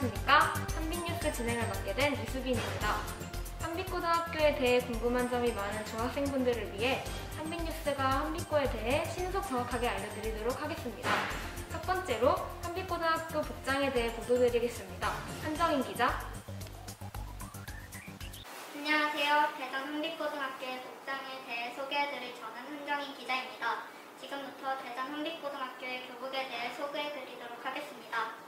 안녕하십니까. 한빛뉴스 진행을 맡게 된 이수빈입니다. 한빛고등학교에 대해 궁금한 점이 많은 중학생분들을 위해 한빛뉴스가 한빛고에 대해 신속 정확하게 알려드리도록 하겠습니다. 첫 번째로 한빛고등학교 복장에 대해 보도드리겠습니다. 한정인 기자. 안녕하세요. 대전 한빛고등학교의 복장에 대해 소개해드릴 저는 한정인 기자입니다. 지금부터 대전 한빛고등학교의 교복에 대해 소개해드리도록 하겠습니다.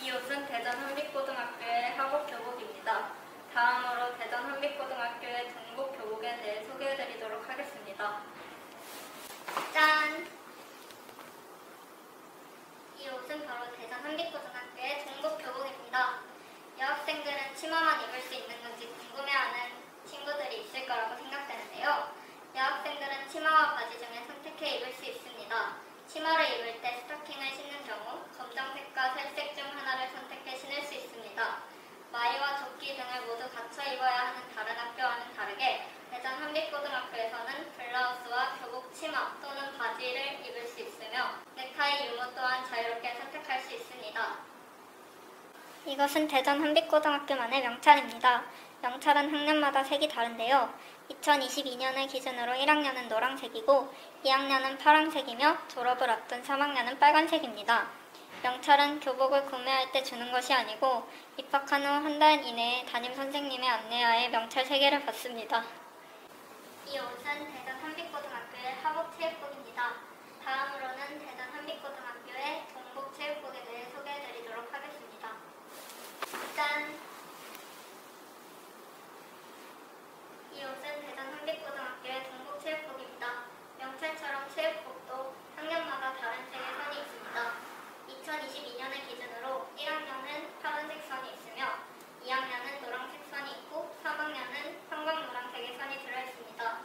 이 옷은 대전 한빛고등학교의 하복 교복입니다. 다음으로 대전 한빛고등학교의 등복 교복에 대해 소개해드리도록 하겠습니다. 짠! 이 옷은 바로 대전 한빛고등학교의 등복 교복입니다. 여학생들은 치마만 입을 수 있는 건지 궁금해하는 친구들이 있을 거라고 생각되는데요. 여학생들은 치마와 바지 중에 선택해 입을 수 있습니다. 치마를 입을 때 스타킹을 신는 경우 검정색과 살색 중 하나를 선택해 신을 수 있습니다. 마이와 조끼 등을 모두 갖춰 입어야 하는 다른 학교와는 다르게 대전 한빛고등학교에서는 블라우스와 교복 치마 또는 바지를 입을 수 있으며 넥타이 유무 또한 자유롭게 선택할 수 있습니다. 이것은 대전 한빛고등학교만의 명찰입니다. 명찰은 학년마다 색이 다른데요. 2022년을 기준으로 1학년은 노란색이고 2학년은 파란색이며 졸업을 앞둔 3학년은 빨간색입니다. 명찰은 교복을 구매할 때 주는 것이 아니고 입학한 후 한 달 이내에 담임선생님의 안내하에 명찰 3개를 받습니다. 이 옷은 대전 한빛고등학교의 하복 체육복입니다. 다음으로는 대전 한빛고등학교의 동복 체육복에 대해 소개해드리도록 하겠습니다. 짠! 이 옷은 대전 한빛고등학교의 동복 체육복입니다. 명찰처럼 체육복도 학년마다 다른 색의 선이 있습니다. 2022년을 기준으로 1학년은 파란색 선이 있으며 2학년은 노란색 선이 있고 3학년은 형광 노란색의 선이 들어있습니다.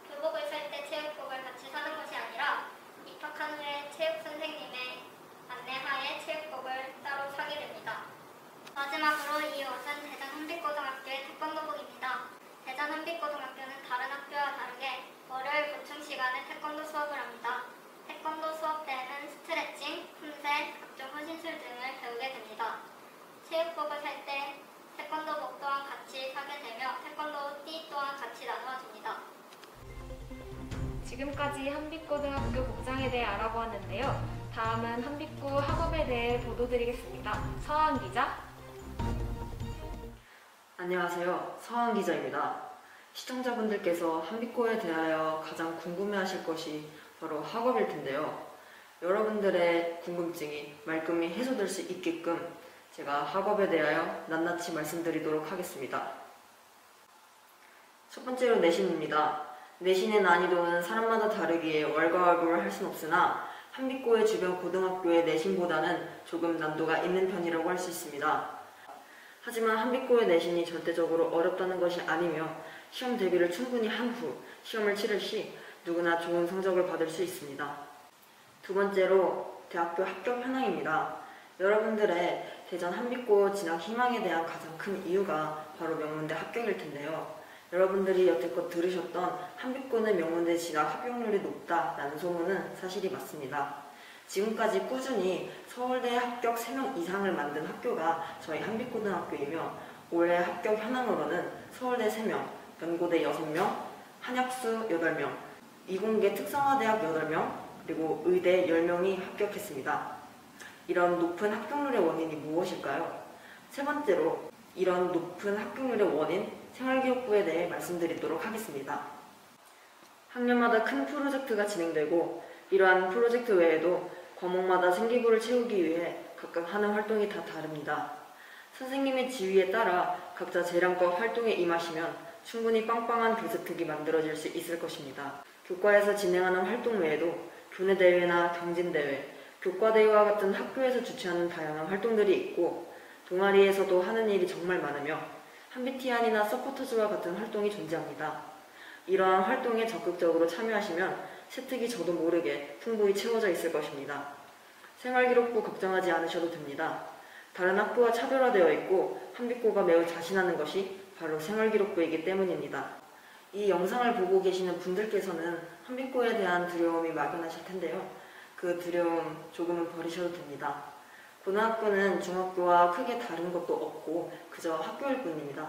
교복을 살 때 체육복을 같이 사는 것이 아니라 입학한 후에 체육선생님의 안내하에 체육복을 따로 사게 됩니다. 마지막으로 이 옷은 대전 한빛고등학교의 태권도복입니다. 대전 한빛고등학교는 다른 학교와 다르게 월요일 보충 시간에 태권도 수업을 합니다. 태권도 수업 때에는 스트레칭, 품새, 각종 호신술 등을 배우게 됩니다. 체육복을 살 때 태권도복 또한 같이 사게 되며 태권도 띠 또한 같이 나누어집니다. 지금까지 한빛고등학교 복장에 대해 알아보았는데요. 다음은 한빛고 학업에 대해 보도드리겠습니다. 서한 기자. 안녕하세요. 서한 기자입니다. 시청자분들께서 한빛고에 대하여 가장 궁금해하실 것이 바로 학업일 텐데요. 여러분들의 궁금증이 말끔히 해소될 수 있게끔 제가 학업에 대하여 낱낱이 말씀드리도록 하겠습니다. 첫 번째로 내신입니다. 내신의 난이도는 사람마다 다르기에 왈가왈부를 할 수는 없으나 한빛고의 주변 고등학교의 내신보다는 조금 난도가 있는 편이라고 할 수 있습니다. 하지만 한빛고의 내신이 절대적으로 어렵다는 것이 아니며 시험 대비를 충분히 한 후 시험을 치를 시 누구나 좋은 성적을 받을 수 있습니다. 두 번째로 대학교 합격 현황입니다. 여러분들의 대전 한빛고 진학 희망에 대한 가장 큰 이유가 바로 명문대 합격일 텐데요. 여러분들이 여태껏 들으셨던 한빛고는 명문대 진학 합격률이 높다라는 소문은 사실이 맞습니다. 지금까지 꾸준히 서울대 합격 3명 이상을 만든 학교가 저희 한빛고등학교이며 올해 합격 현황으로는 서울대 3명, 연고대 6명, 한약수 8명, 이공계 특성화대학 8명, 그리고 의대 10명이 합격했습니다. 이런 높은 합격률의 원인이 무엇일까요? 세 번째로 이런 높은 합격률의 원인, 생활기록부에 대해 말씀드리도록 하겠습니다. 학년마다 큰 프로젝트가 진행되고 이러한 프로젝트 외에도 과목마다 생기부를 채우기 위해 각각 하는 활동이 다 다릅니다. 선생님의 지휘에 따라 각자 재량껏 활동에 임하시면 충분히 빵빵한 교습특이 만들어질 수 있을 것입니다. 교과에서 진행하는 활동 외에도 교내대회나 경진대회, 교과대회와 같은 학교에서 주최하는 다양한 활동들이 있고 동아리에서도 하는 일이 정말 많으며 한빛티안이나 서포터즈와 같은 활동이 존재합니다. 이러한 활동에 적극적으로 참여하시면 세특이 저도 모르게 풍부히 채워져 있을 것입니다. 생활기록부 걱정하지 않으셔도 됩니다. 다른 학교와 차별화되어 있고 한빛고가 매우 자신하는 것이 바로 생활기록부이기 때문입니다. 이 영상을 보고 계시는 분들께서는 한빛고에 대한 두려움이 막연하실 텐데요. 그 두려움 조금은 버리셔도 됩니다. 고등학교는 중학교와 크게 다른 것도 없고 그저 학교일 뿐입니다.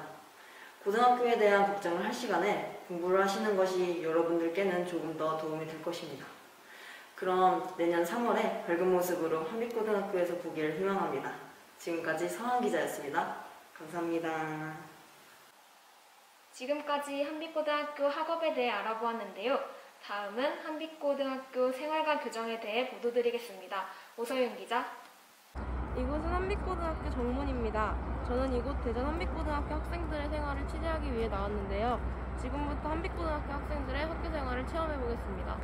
고등학교에 대한 걱정을 할 시간에 공부를 하시는 것이 여러분들께는 조금 더 도움이 될 것입니다. 그럼 내년 3월에 밝은 모습으로 한빛고등학교에서 보기를 희망합니다. 지금까지 서한 기자였습니다. 감사합니다. 지금까지 한빛고등학교 학업에 대해 알아보았는데요. 다음은 한빛고등학교 생활과 교정에 대해 보도드리겠습니다. 오서윤 기자. 이곳은 한빛고등학교 정문입니다. 저는 이곳 대전 한빛고등학교 학생들의 생활을 취재하기 위해 나왔는데요. 지금부터 한빛고등학교 학생들의 학교 생활을 체험해보겠습니다.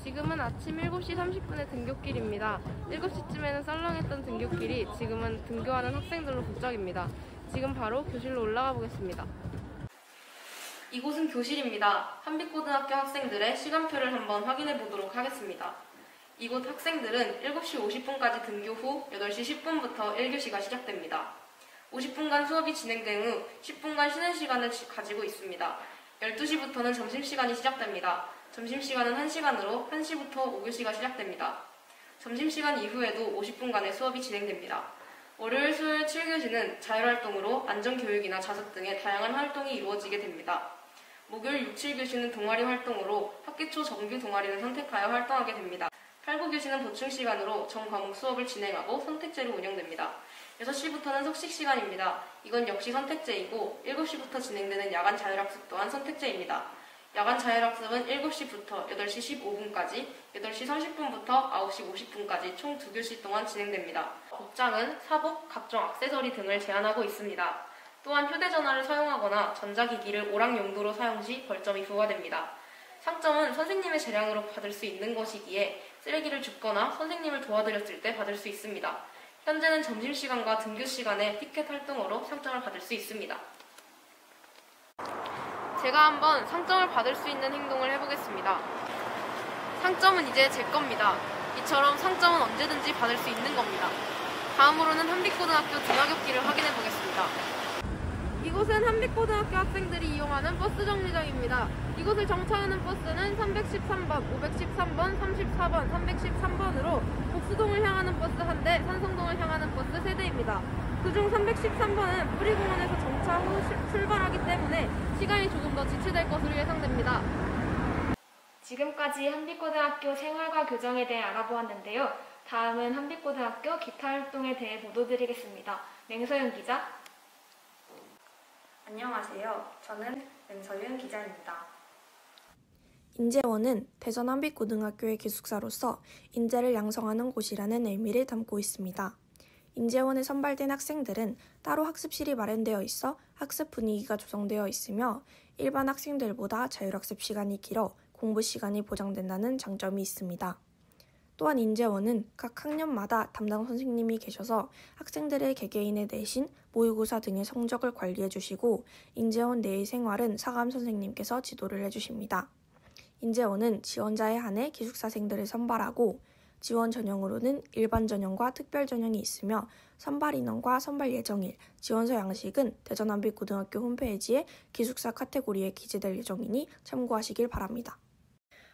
지금은 아침 7시 30분의 등교길입니다. 7시쯤에는 썰렁했던 등교길이 지금은 등교하는 학생들로 북적입니다. 지금 바로 교실로 올라가 보겠습니다. 이곳은 교실입니다. 한빛고등학교 학생들의 시간표를 한번 확인해 보도록 하겠습니다. 이곳 학생들은 7시 50분까지 등교 후 8시 10분부터 1교시가 시작됩니다. 50분간 수업이 진행된 후 10분간 쉬는 시간을 가지고 있습니다. 12시부터는 점심시간이 시작됩니다. 점심시간은 1시간으로 1시부터 5교시가 시작됩니다. 점심시간 이후에도 50분간의 수업이 진행됩니다. 월요일, 수요일 7교시는 자율활동으로 안전교육이나 자습 등의 다양한 활동이 이루어지게 됩니다. 목요일 6, 7교시는 동아리 활동으로 학기 초 정규 동아리를 선택하여 활동하게 됩니다. 8, 9교시는 보충시간으로 전 과목 수업을 진행하고 선택제로 운영됩니다. 6시부터는 석식시간입니다. 이건 역시 선택제이고 7시부터 진행되는 야간 자율학습 또한 선택제입니다. 야간 자율학습은 7시부터 8시 15분까지, 8시 30분부터 9시 50분까지 총 2교시 동안 진행됩니다. 복장은 사복, 각종 액세서리 등을 제한하고 있습니다. 또한 휴대전화를 사용하거나 전자기기를 오락 용도로 사용 시 벌점이 부과됩니다. 상점은 선생님의 재량으로 받을 수 있는 것이기에 쓰레기를 줍거나 선생님을 도와드렸을 때 받을 수 있습니다. 현재는 점심시간과 등교시간에 티켓 활동으로 상점을 받을 수 있습니다. 제가 한번 상점을 받을 수 있는 행동을 해보겠습니다. 상점은 이제 제 겁니다. 이처럼 상점은 언제든지 받을 수 있는 겁니다. 다음으로는 한빛고등학교 등하굣길을 확인해 보겠습니다. 이곳은 한빛고등학교 학생들이 이용하는 버스 정류장입니다. 이곳을 정차하는 버스는 313번, 513번, 34번, 313번으로 복수동을 향하는 버스 1대, 산성동을 향하는 버스 3대입니다. 그중 313번은 뿌리공원에서 정차 후 출발하기 때문에 시간이 조금 더 지체될 것으로 예상됩니다. 지금까지 한빛고등학교 생활과 교정에 대해 알아보았는데요. 다음은 한빛고등학교 기타 활동에 대해 보도드리겠습니다. 맹서윤 기자. 안녕하세요. 저는 맹서윤 기자입니다. 인재원은 대전 한빛고등학교의 기숙사로서 인재를 양성하는 곳이라는 의미를 담고 있습니다. 인재원에 선발된 학생들은 따로 학습실이 마련되어 있어 학습 분위기가 조성되어 있으며 일반 학생들보다 자율학습 시간이 길어 공부 시간이 보장된다는 장점이 있습니다. 또한 인재원은 각 학년마다 담당 선생님이 계셔서 학생들의 개개인의 내신, 모의고사 등의 성적을 관리해 주시고 인재원 내의 생활은 사감 선생님께서 지도를 해주십니다. 인재원은 지원자에 한해 기숙사생들을 선발하고 지원 전형으로는 일반 전형과 특별 전형이 있으며 선발 인원과 선발 예정일, 지원서 양식은 대전 한빛고등학교 홈페이지에 기숙사 카테고리에 기재될 예정이니 참고하시길 바랍니다.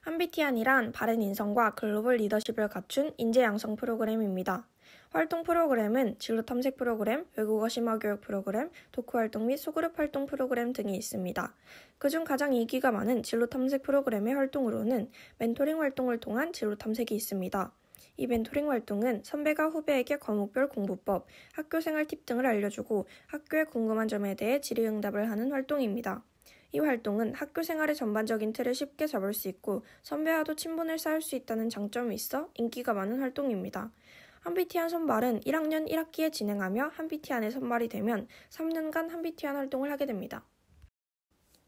한빛티안이란 바른 인성과 글로벌 리더십을 갖춘 인재 양성 프로그램입니다. 활동 프로그램은 진로 탐색 프로그램, 외국어 심화 교육 프로그램, 독후 활동 및 소그룹 활동 프로그램 등이 있습니다. 그중 가장 인기가 많은 진로 탐색 프로그램의 활동으로는 멘토링 활동을 통한 진로 탐색이 있습니다. 이 멘토링 활동은 선배가 후배에게 과목별 공부법, 학교생활 팁 등을 알려주고 학교에 궁금한 점에 대해 질의응답을 하는 활동입니다. 이 활동은 학교 생활의 전반적인 틀을 쉽게 잡을 수 있고 선배와도 친분을 쌓을 수 있다는 장점이 있어 인기가 많은 활동입니다. 한빛티안 선발은 1학년 1학기에 진행하며 한빛티안에 선발이 되면 3년간 한빛티안 활동을 하게 됩니다.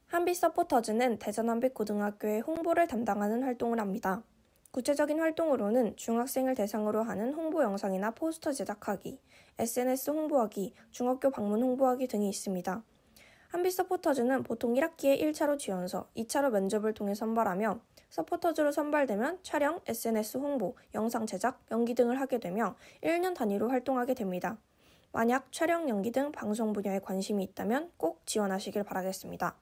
한빛서포터즈는 대전 한빛고등학교의 홍보를 담당하는 활동을 합니다. 구체적인 활동으로는 중학생을 대상으로 하는 홍보 영상이나 포스터 제작하기, SNS 홍보하기, 중학교 방문 홍보하기 등이 있습니다. 한빛서포터즈는 보통 1학기에 1차로 지원서, 2차로 면접을 통해 선발하며 서포터즈로 선발되면 촬영, SNS 홍보, 영상 제작, 연기 등을 하게 되며 1년 단위로 활동하게 됩니다. 만약 촬영, 연기 등 방송 분야에 관심이 있다면 꼭 지원하시길 바라겠습니다.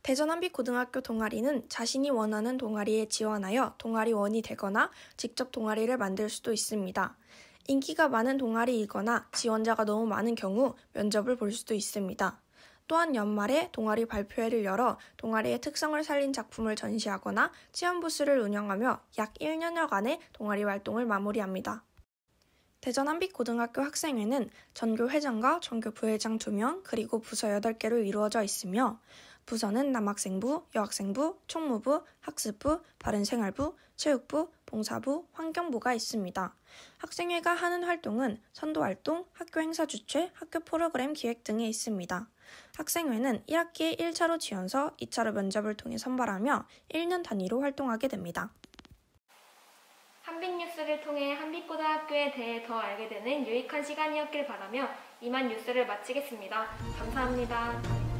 대전 한빛고등학교 동아리는 자신이 원하는 동아리에 지원하여 동아리원이 되거나 직접 동아리를 만들 수도 있습니다. 인기가 많은 동아리이거나 지원자가 너무 많은 경우 면접을 볼 수도 있습니다. 또한 연말에 동아리 발표회를 열어 동아리의 특성을 살린 작품을 전시하거나 체험 부스를 운영하며 약 1년여간의 동아리 활동을 마무리합니다. 대전 한빛고등학교 학생회는 전교 회장과 전교 부회장 2명 그리고 부서 8개로 이루어져 있으며 부서는 남학생부, 여학생부, 총무부, 학습부, 바른생활부, 체육부, 봉사부, 환경부가 있습니다. 학생회가 하는 활동은 선도활동, 학교 행사 주최, 학교 프로그램 기획 등에 있습니다. 학생회는 1학기에 1차로 지원서, 2차로 면접을 통해 선발하며 1년 단위로 활동하게 됩니다. 한빛뉴스를 통해 한빛고등학교에 대해 더 알게 되는 유익한 시간이었길 바라며 이만 뉴스를 마치겠습니다. 감사합니다.